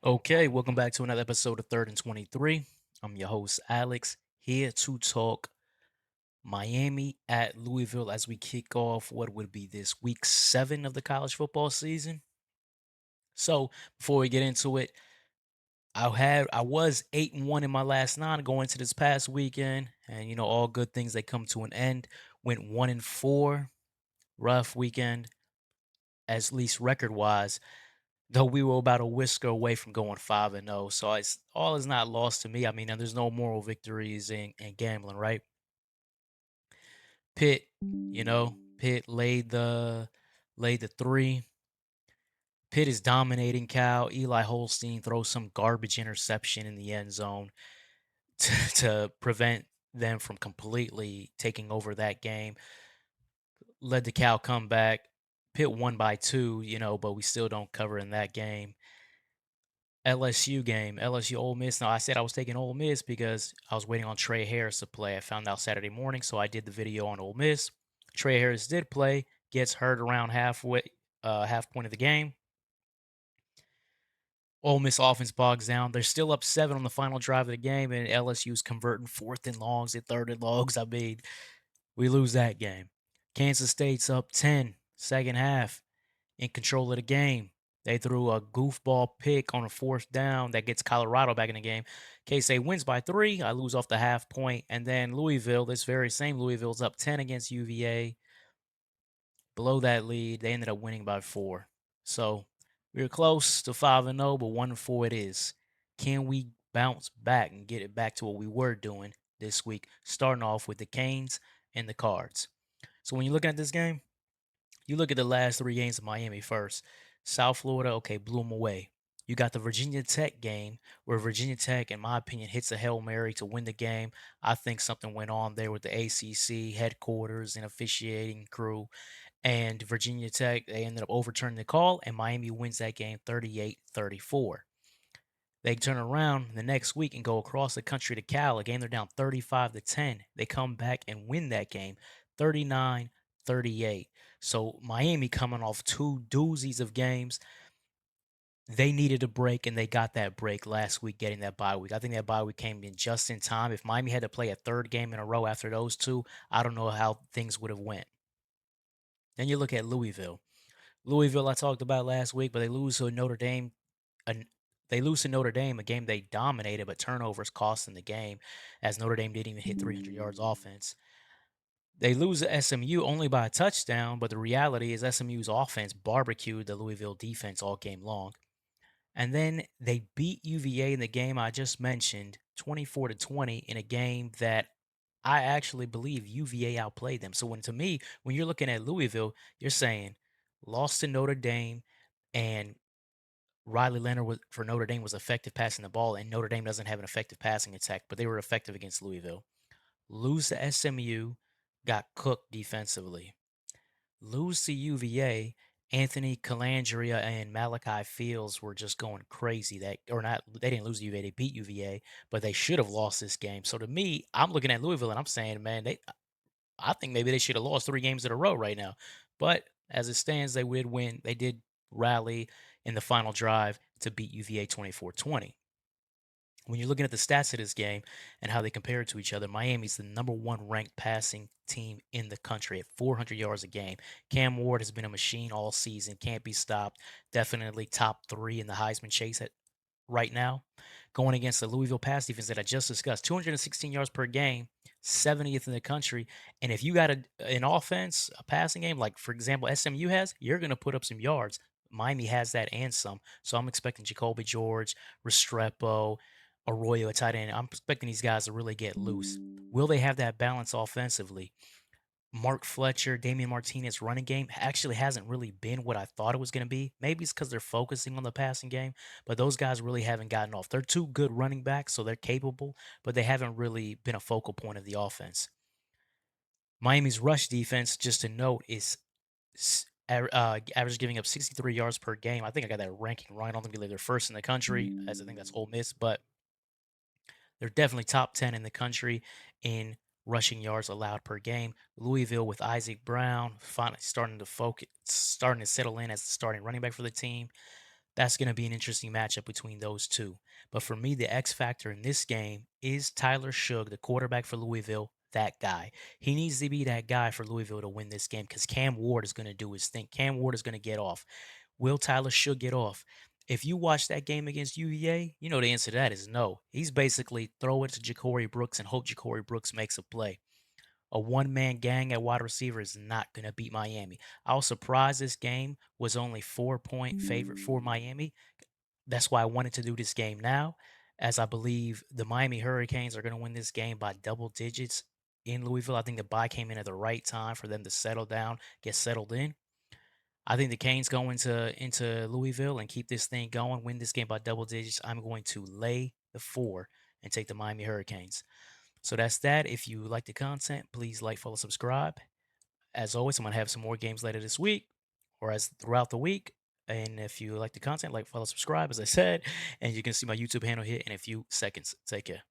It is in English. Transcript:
Okay, welcome back to another episode of Third and 23. I'm your host, Alex, here to talk Miami at Louisville as we kick off what would be this week 7 of the college football season. So, before we get into it, I was 8-1 in my last 9 going into this past weekend, and all good things they come to an end. Went 1-4, rough weekend, at least record wise. Though we were about a whisker away from going 5-0, so it's all is not lost to me. I mean, and there's no moral victories in gambling, right? Pitt, Pitt laid the 3. Pitt is dominating Cal. Eli Holstein throws some garbage interception in the end zone to prevent them from completely taking over that game. Led the Cal comeback. Pitt won by 2, but we still don't cover in that game. LSU game, LSU Ole Miss. Now I said I was taking Ole Miss because I was waiting on Trey Harris to play. I found out Saturday morning, so I did the video on Ole Miss. Trey Harris did play, gets hurt around half point of the game. Ole Miss offense bogs down. They're still up 7 on the final drive of the game, and LSU's converting fourth and longs and third and longs. I mean, we lose that game. Kansas State's up 10, second half, in control of the game. They threw a goofball pick on a fourth down that gets Colorado back in the game. K-State wins by 3. I lose off the half point. And then Louisville, this very same Louisville's up 10 against UVA. Below that lead, they ended up winning by 4. So we were close to 5-0, but 1-4 it is. Can we bounce back and get it back to what we were doing this week, starting off with the Canes and the Cards? So when you're looking at this game, you look at the last 3 games of Miami first. South Florida, okay, blew them away. You got the Virginia Tech game where Virginia Tech, in my opinion, hits a Hail Mary to win the game. I think something went on there with the ACC headquarters and officiating crew. And Virginia Tech, they ended up overturning the call, and Miami wins that game 38-34. They turn around the next week and go across the country to Cal, a game they're down 35-10. They come back and win that game 39-38. So Miami coming off 2 doozies of games. They needed a break, and they got that break last week, getting that bye week. I think that bye week came in just in time. If Miami had to play a third game in a row after those 2, I don't know how things would have went. Then you look at Louisville. Louisville, I talked about last week, but they lose to Notre Dame. An They lose to Notre Dame, a game they dominated, but turnovers cost them the game, as Notre Dame didn't even hit 300 yards offense. They lose to SMU only by a touchdown, but the reality is SMU's offense barbecued the Louisville defense all game long. And then they beat UVA in the game I just mentioned, 24-20, in a game that I actually believe UVA outplayed them. So to me, when you're looking at Louisville, you're saying lost to Notre Dame, and Riley Leonard for Notre Dame was effective passing the ball, and Notre Dame doesn't have an effective passing attack, but they were effective against Louisville. Lose to SMU, got cooked defensively. Lose to UVA, Anthony Calandria and Malachi Fields were just going crazy. That or not, they didn't lose to UVA, they beat UVA, but they should have lost this game. So to me, I'm looking at Louisville and I'm saying, man, I think maybe they should have lost 3 games in a row right now. But as it stands, they would win. They did rally in the final drive to beat UVA 24-20. When you're looking at the stats of this game and how they compare to each other, Miami's the number 1 ranked passing team in the country at 400 yards a game. Cam Ward has been a machine all season, can't be stopped. Definitely top 3 in the Heisman chase at right now. Going against the Louisville pass defense that I just discussed, 216 yards per game, 70th in the country. And if you got an offense, a passing game, like for example SMU has, you're going to put up some yards. Miami has that and some. So I'm expecting Jacoby George, Restrepo, Arroyo at tight end. I'm expecting these guys to really get loose. Will they have that balance offensively? Mark Fletcher, Damian Martinez running game actually hasn't really been what I thought it was going to be. Maybe it's because they're focusing on the passing game, but those guys really haven't gotten off. They're 2 good running backs, so they're capable, but they haven't really been a focal point of the offense. Miami's rush defense, just to note, is average giving up 63 yards per game. I think I got that ranking right. I don't think they're first in the country, as I think that's Ole Miss, but they're definitely top 10 in the country in rushing yards allowed per game. Louisville with Isaac Brown finally starting to settle in as the starting running back for the team. That's going to be an interesting matchup between those two. But for me, the X factor in this game is Tyler Shugg, the quarterback for Louisville. That guy. He needs to be that guy for Louisville to win this game because Cam Ward is going to do his thing. Cam Ward is going to get off. Will Tyler Shugg get off? If you watch that game against UVA, you know the answer to that is no. He's basically throw it to Ja'Cory Brooks and hope Ja'Cory Brooks makes a play. A one-man gang at wide receiver is not going to beat Miami. I was surprised this game was only 4-point favorite for Miami. That's why I wanted to do this game now, as I believe the Miami Hurricanes are going to win this game by double digits in Louisville. I think the bye came in at the right time for them to settle down, get settled in. I think the Canes go into Louisville and keep this thing going, win this game by double digits. I'm going to lay the 4 and take the Miami Hurricanes. So that's that. If you like the content, please like, follow, subscribe. As always, I'm gonna have some more games later this week or as throughout the week. And if you like the content, like, follow, subscribe, as I said, and you can see my YouTube handle here in a few seconds. Take care.